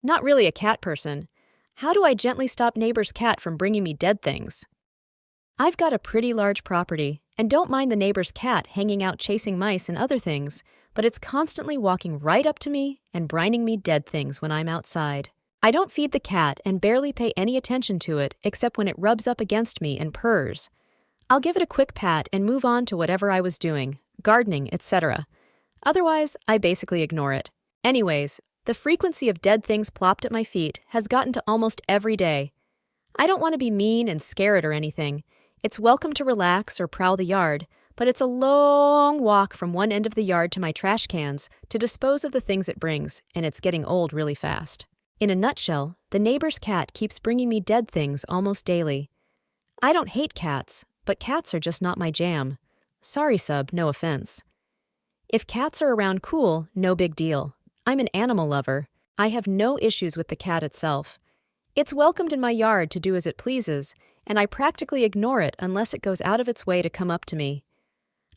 Not really a cat person. How do I gently stop neighbor's cat from bringing me dead things? I've got a pretty large property, and don't mind the neighbor's cat hanging out chasing mice and other things, but it's constantly walking right up to me and brining me dead things when I'm outside. I don't feed the cat and barely pay any attention to it except when it rubs up against me and purrs. I'll give it a quick pat and move on to whatever I was doing, gardening, etc. Otherwise, I basically ignore it. Anyways, the frequency of dead things plopped at my feet has gotten to almost every day. I don't want to be mean and scare it or anything. It's welcome to relax or prowl the yard, but it's a long walk from one end of the yard to my trash cans to dispose of the things it brings, and it's getting old really fast. In a nutshell, the neighbor's cat keeps bringing me dead things almost daily. I don't hate cats, but cats are just not my jam. Sorry, sub, no offense. If cats are around cool, no big deal. I'm an animal lover. I have no issues with the cat itself. It's welcomed in my yard to do as it pleases, and I practically ignore it unless it goes out of its way to come up to me.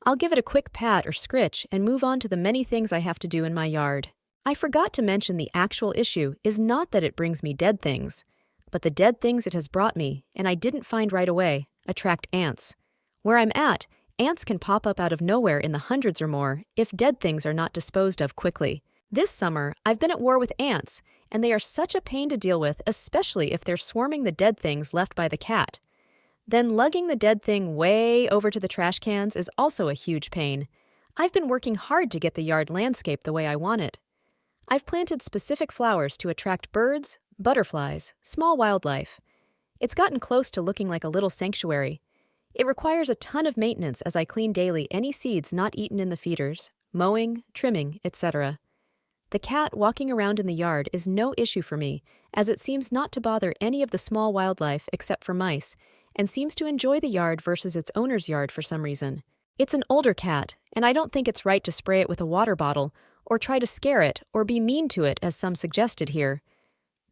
I'll give it a quick pat or scritch and move on to the many things I have to do in my yard. I forgot to mention the actual issue is not that it brings me dead things, but the dead things it has brought me, and I didn't find right away, attract ants. Where I'm at, ants can pop up out of nowhere in the hundreds or more if dead things are not disposed of quickly. This summer, I've been at war with ants, and they are such a pain to deal with, especially if they're swarming the dead things left by the cat. Then lugging the dead thing way over to the trash cans is also a huge pain. I've been working hard to get the yard landscaped the way I want it. I've planted specific flowers to attract birds, butterflies, small wildlife. It's gotten close to looking like a little sanctuary. It requires a ton of maintenance as I clean daily any seeds not eaten in the feeders, mowing, trimming, etc. The cat walking around in the yard is no issue for me, as it seems not to bother any of the small wildlife except for mice, and seems to enjoy the yard versus its owner's yard for some reason. It's an older cat, and I don't think it's right to spray it with a water bottle, or try to scare it, or be mean to it as some suggested here.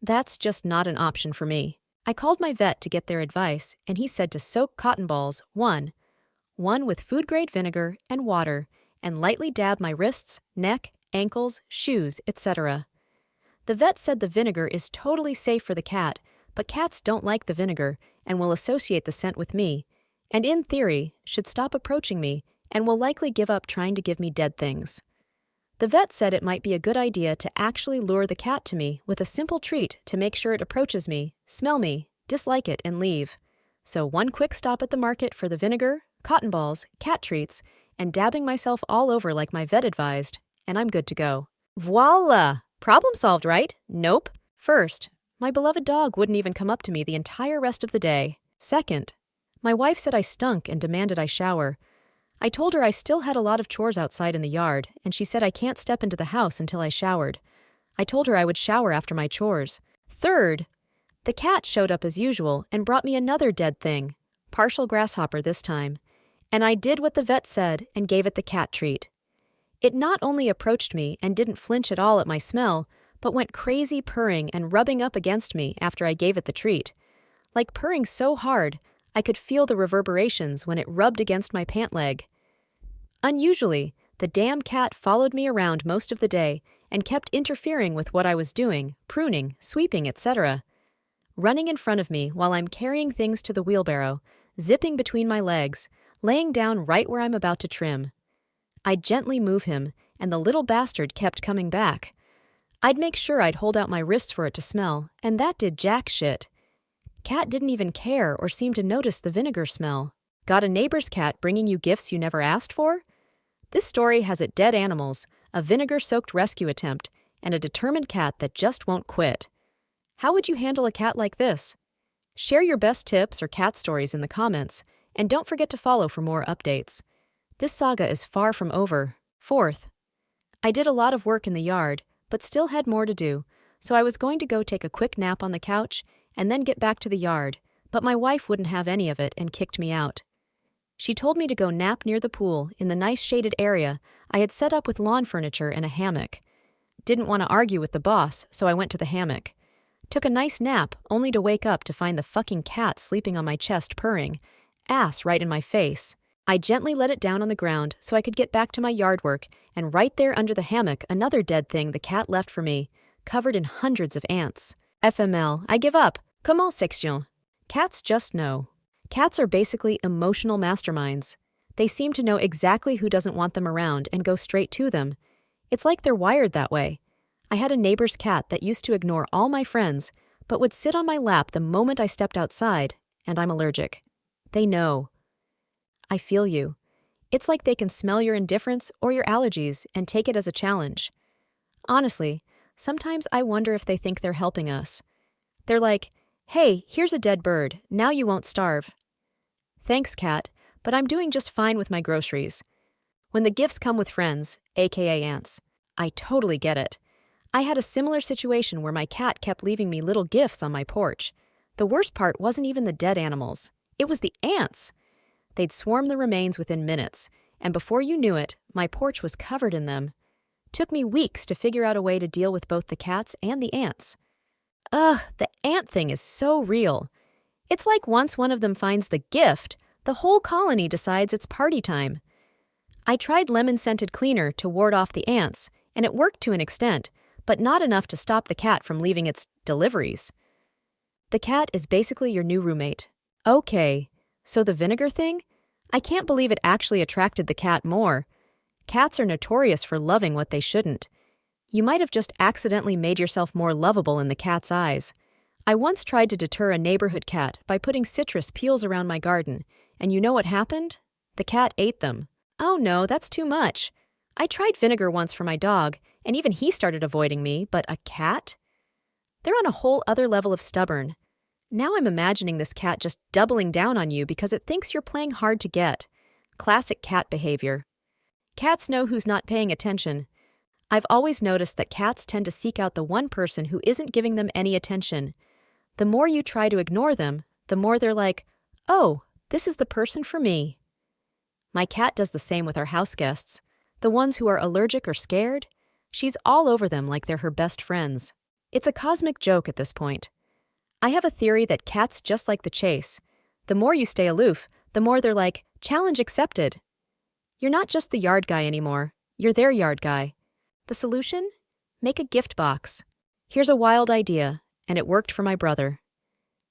That's just not an option for me. I called my vet to get their advice, and he said to soak cotton balls, one with food-grade vinegar and water, and lightly dab my wrists, neck, ankles, shoes, etc. The vet said the vinegar is totally safe for the cat, but cats don't like the vinegar and will associate the scent with me, and in theory, should stop approaching me and will likely give up trying to give me dead things. The vet said it might be a good idea to actually lure the cat to me with a simple treat to make sure it approaches me, smell me, dislike it, and leave. So one quick stop at the market for the vinegar, cotton balls, cat treats, and dabbing myself all over like my vet advised, and I'm good to go. Voila! Problem solved, right? Nope. First, my beloved dog wouldn't even come up to me the entire rest of the day. Second, my wife said I stunk and demanded I shower. I told her I still had a lot of chores outside in the yard, and she said I can't step into the house until I showered. I told her I would shower after my chores. Third, the cat showed up as usual and brought me another dead thing, partial grasshopper this time, and I did what the vet said and gave it the cat treat. It not only approached me and didn't flinch at all at my smell, but went crazy purring and rubbing up against me after I gave it the treat. Like purring so hard, I could feel the reverberations when it rubbed against my pant leg. Unusually, the damn cat followed me around most of the day and kept interfering with what I was doing, pruning, sweeping, etc. Running in front of me while I'm carrying things to the wheelbarrow, zipping between my legs, laying down right where I'm about to trim. I'd gently move him, and the little bastard kept coming back. I'd make sure I'd hold out my wrist for it to smell, and that did jack shit. Cat didn't even care or seem to notice the vinegar smell. Got a neighbor's cat bringing you gifts you never asked for? This story has it dead animals, a vinegar-soaked rescue attempt, and a determined cat that just won't quit. How would you handle a cat like this? Share your best tips or cat stories in the comments, and don't forget to follow for more updates. This saga is far from over. Fourth, I did a lot of work in the yard, but still had more to do, so I was going to go take a quick nap on the couch and then get back to the yard, but my wife wouldn't have any of it and kicked me out. She told me to go nap near the pool in the nice shaded area I had set up with lawn furniture and a hammock. Didn't want to argue with the boss, so I went to the hammock. Took a nice nap, only to wake up to find the fucking cat sleeping on my chest purring, ass right in my face. I gently let it down on the ground so I could get back to my yard work, and right there under the hammock another dead thing the cat left for me, covered in hundreds of ants. FML, I give up. Comment section? Cats just know. Cats are basically emotional masterminds. They seem to know exactly who doesn't want them around and go straight to them. It's like they're wired that way. I had a neighbor's cat that used to ignore all my friends, but would sit on my lap the moment I stepped outside, and I'm allergic. They know. I feel you. It's like they can smell your indifference or your allergies and take it as a challenge. Honestly, sometimes I wonder if they think they're helping us. They're like, hey, here's a dead bird, now you won't starve. Thanks, cat, but I'm doing just fine with my groceries. When the gifts come with friends, aka ants, I totally get it. I had a similar situation where my cat kept leaving me little gifts on my porch. The worst part wasn't even the dead animals. It was the ants. They'd swarm the remains within minutes, and before you knew it, my porch was covered in them. Took me weeks to figure out a way to deal with both the cats and the ants. Ugh, the ant thing is so real. It's like once one of them finds the gift, the whole colony decides it's party time. I tried lemon-scented cleaner to ward off the ants, and it worked to an extent, but not enough to stop the cat from leaving its deliveries. The cat is basically your new roommate. Okay, so the vinegar thing? I can't believe it actually attracted the cat more. Cats are notorious for loving what they shouldn't. You might have just accidentally made yourself more lovable in the cat's eyes. I once tried to deter a neighborhood cat by putting citrus peels around my garden, and you know what happened? The cat ate them. Oh no, that's too much. I tried vinegar once for my dog, and even he started avoiding me, but a cat? They're on a whole other level of stubborn. Now I'm imagining this cat just doubling down on you because it thinks you're playing hard to get. Classic cat behavior. Cats know who's not paying attention. I've always noticed that cats tend to seek out the one person who isn't giving them any attention. The more you try to ignore them, the more they're like, oh, this is the person for me. My cat does the same with our house guests. The ones who are allergic or scared, she's all over them like they're her best friends. It's a cosmic joke at this point. I have a theory that cats just like the chase. The more you stay aloof, the more they're like, challenge accepted. You're not just the yard guy anymore, you're their yard guy. The solution? Make a gift box. Here's a wild idea, and it worked for my brother.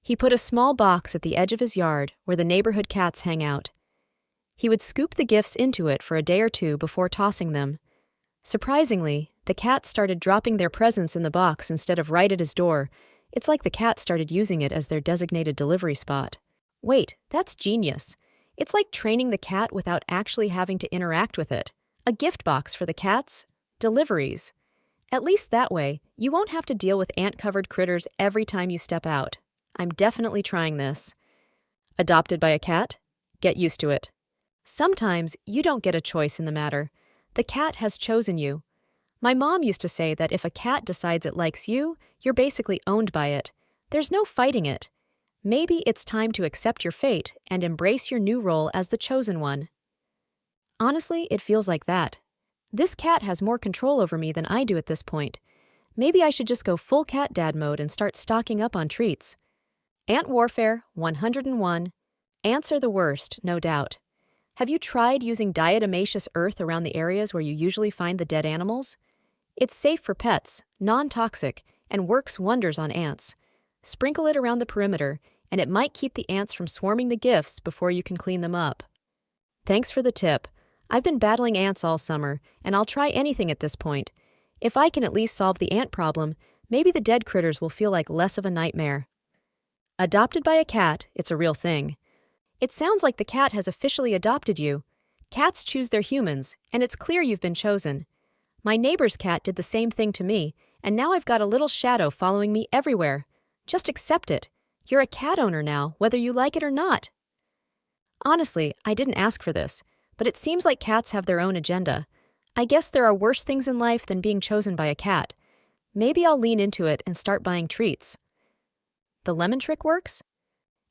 He put a small box at the edge of his yard where the neighborhood cats hang out. He would scoop the gifts into it for a day or two before tossing them. Surprisingly, the cats started dropping their presents in the box instead of right at his door. It's like the cat started using it as their designated delivery spot. Wait, that's genius. It's like training the cat without actually having to interact with it. A gift box for the cats, deliveries. At least that way, you won't have to deal with ant-covered critters every time you step out. I'm definitely trying this. Adopted by a cat? Get used to it. Sometimes you don't get a choice in the matter. The cat has chosen you. My mom used to say that if a cat decides it likes you, you're basically owned by it. There's no fighting it. Maybe it's time to accept your fate and embrace your new role as the chosen one. Honestly, it feels like that. This cat has more control over me than I do at this point. Maybe I should just go full cat dad mode and start stocking up on treats. Ant warfare 101. Ants are the worst, no doubt. Have you tried using diatomaceous earth around the areas where you usually find the dead animals? It's safe for pets, non-toxic, and works wonders on ants. Sprinkle it around the perimeter, and it might keep the ants from swarming the gifts before you can clean them up. Thanks for the tip. I've been battling ants all summer, and I'll try anything at this point. If I can at least solve the ant problem, maybe the dead critters will feel like less of a nightmare. Adopted by a cat, it's a real thing. It sounds like the cat has officially adopted you. Cats choose their humans, and it's clear you've been chosen. My neighbor's cat did the same thing to me, and now I've got a little shadow following me everywhere. Just accept it. You're a cat owner now, whether you like it or not. Honestly, I didn't ask for this, but it seems like cats have their own agenda. I guess there are worse things in life than being chosen by a cat. Maybe I'll lean into it and start buying treats. The lemon trick works?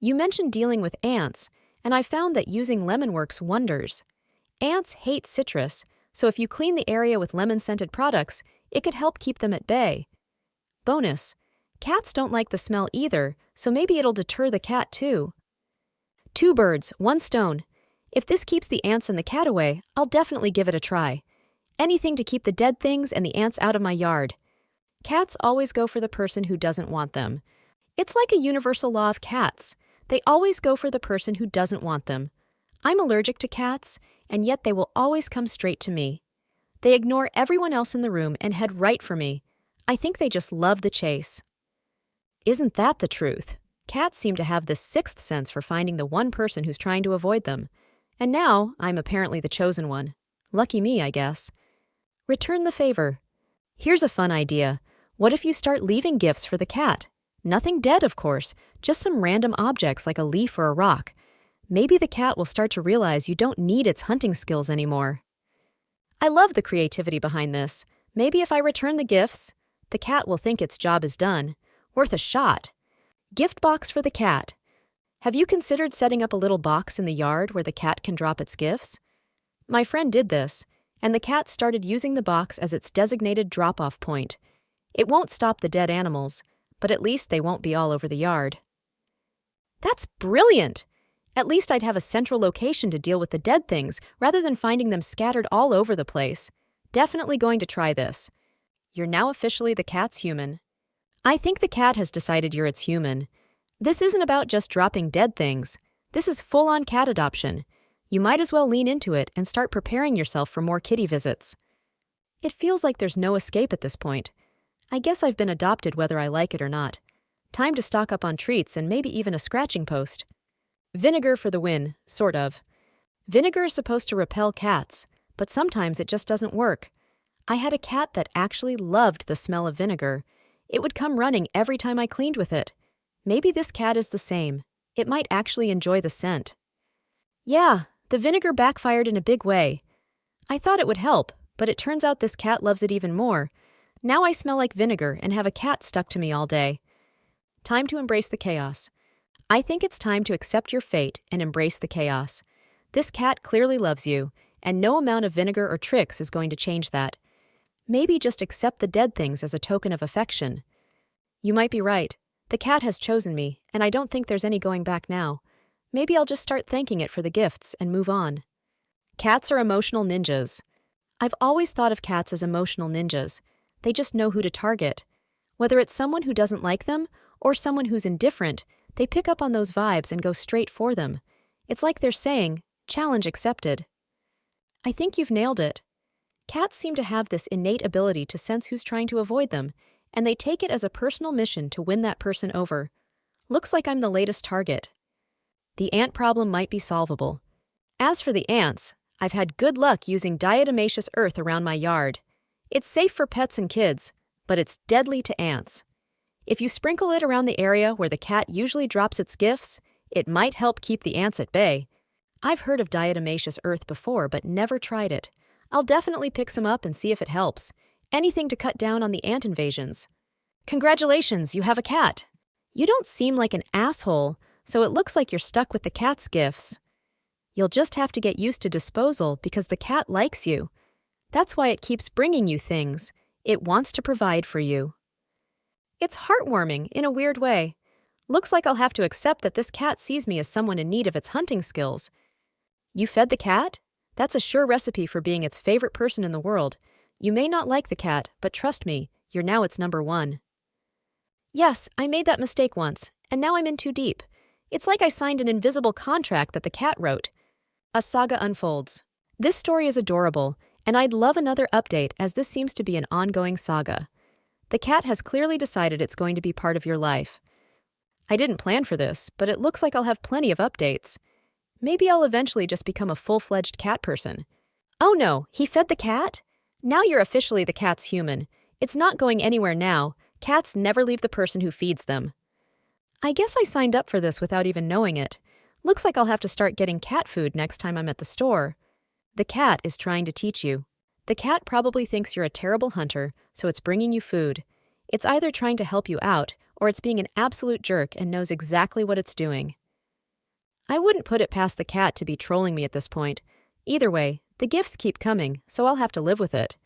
You mentioned dealing with ants, and I found that using lemon works wonders. Ants hate citrus, so if you clean the area with lemon-scented products, it could help keep them at bay. Bonus, cats don't like the smell either, so maybe it'll deter the cat too. 2 birds, 1 stone. If this keeps the ants and the cat away, I'll definitely give it a try. Anything to keep the dead things and the ants out of my yard. Cats always go for the person who doesn't want them. It's like a universal law of cats. They always go for the person who doesn't want them. I'm allergic to cats, and yet they will always come straight to me. They ignore everyone else in the room and head right for me. I think they just love the chase. Isn't that the truth? Cats seem to have this sixth sense for finding the one person who's trying to avoid them. And now, I'm apparently the chosen one. Lucky me, I guess. Return the favor. Here's a fun idea. What if you start leaving gifts for the cat? Nothing dead, of course, just some random objects like a leaf or a rock. Maybe the cat will start to realize you don't need its hunting skills anymore. I love the creativity behind this. Maybe if I return the gifts, the cat will think its job is done. Worth a shot. Gift box for the cat. Have you considered setting up a little box in the yard where the cat can drop its gifts? My friend did this, and the cat started using the box as its designated drop-off point. It won't stop the dead animals, but at least they won't be all over the yard. That's brilliant! At least I'd have a central location to deal with the dead things rather than finding them scattered all over the place. Definitely going to try this. You're now officially the cat's human. I think the cat has decided you're its human. This isn't about just dropping dead things. This is full-on cat adoption. You might as well lean into it and start preparing yourself for more kitty visits. It feels like there's no escape at this point. I guess I've been adopted whether I like it or not. Time to stock up on treats and maybe even a scratching post. Vinegar for the win, sort of. Vinegar is supposed to repel cats, but sometimes it just doesn't work. I had a cat that actually loved the smell of vinegar. It would come running every time I cleaned with it. Maybe this cat is the same. It might actually enjoy the scent. Yeah, the vinegar backfired in a big way. I thought it would help, but it turns out this cat loves it even more. Now I smell like vinegar and have a cat stuck to me all day. Time to embrace the chaos. I think it's time to accept your fate and embrace the chaos. This cat clearly loves you, and no amount of vinegar or tricks is going to change that. Maybe just accept the dead things as a token of affection. You might be right. The cat has chosen me, and I don't think there's any going back now. Maybe I'll just start thanking it for the gifts and move on. Cats are emotional ninjas. I've always thought of cats as emotional ninjas. They just know who to target. Whether it's someone who doesn't like them or someone who's indifferent, they pick up on those vibes and go straight for them. It's like they're saying, challenge accepted. I think you've nailed it. Cats seem to have this innate ability to sense who's trying to avoid them, and they take it as a personal mission to win that person over. Looks like I'm the latest target. The ant problem might be solvable. As for the ants, I've had good luck using diatomaceous earth around my yard. It's safe for pets and kids, but it's deadly to ants. If you sprinkle it around the area where the cat usually drops its gifts, it might help keep the ants at bay. I've heard of diatomaceous earth before, but never tried it. I'll definitely pick some up and see if it helps. Anything to cut down on the ant invasions. Congratulations, you have a cat. You don't seem like an asshole, so it looks like you're stuck with the cat's gifts. You'll just have to get used to disposal because the cat likes you. That's why it keeps bringing you things. It wants to provide for you. It's heartwarming in a weird way. Looks like I'll have to accept that this cat sees me as someone in need of its hunting skills. You fed the cat? That's a sure recipe for being its favorite person in the world. You may not like the cat, but trust me, you're now its number one. Yes, I made that mistake once, and now I'm in too deep. It's like I signed an invisible contract that the cat wrote. A saga unfolds. This story is adorable, and I'd love another update as this seems to be an ongoing saga. The cat has clearly decided it's going to be part of your life. I didn't plan for this, but it looks like I'll have plenty of updates. Maybe I'll eventually just become a full-fledged cat person. Oh no, he fed the cat? Now you're officially the cat's human. It's not going anywhere now. Cats never leave the person who feeds them. I guess I signed up for this without even knowing it. Looks like I'll have to start getting cat food next time I'm at the store. The cat is trying to teach you. The cat probably thinks you're a terrible hunter, so it's bringing you food. It's either trying to help you out, or it's being an absolute jerk and knows exactly what it's doing. I wouldn't put it past the cat to be trolling me at this point. Either way, the gifts keep coming, so I'll have to live with it.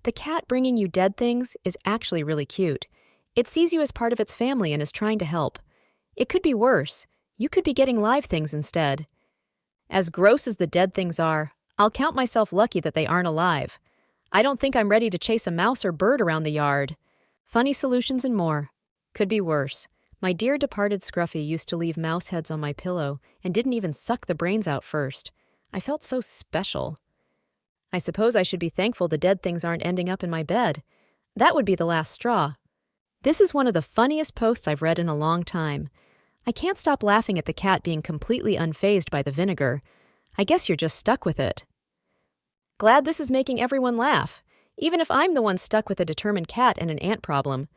The cat bringing you dead things is actually really cute. It sees you as part of its family and is trying to help. It could be worse. You could be getting live things instead. As gross as the dead things are, I'll count myself lucky that they aren't alive. I don't think I'm ready to chase a mouse or bird around the yard. Funny solutions and more. Could be worse. My dear departed Scruffy used to leave mouse heads on my pillow and didn't even suck the brains out first. I felt so special. I suppose I should be thankful the dead things aren't ending up in my bed. That would be the last straw. This is one of the funniest posts I've read in a long time. I can't stop laughing at the cat being completely unfazed by the vinegar. I guess you're just stuck with it. Glad this is making everyone laugh, even if I'm the one stuck with a determined cat and an ant problem.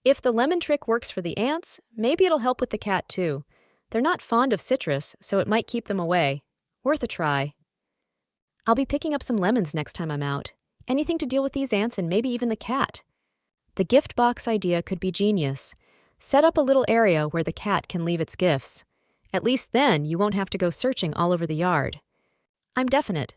If the lemon trick works for the ants, maybe it'll help with the cat too. They're not fond of citrus, so it might keep them away. Worth a try. I'll be picking up some lemons next time I'm out. Anything to deal with these ants and maybe even the cat. The gift box idea could be genius. Set up a little area where the cat can leave its gifts. At least then you won't have to go searching all over the yard. I'm definite.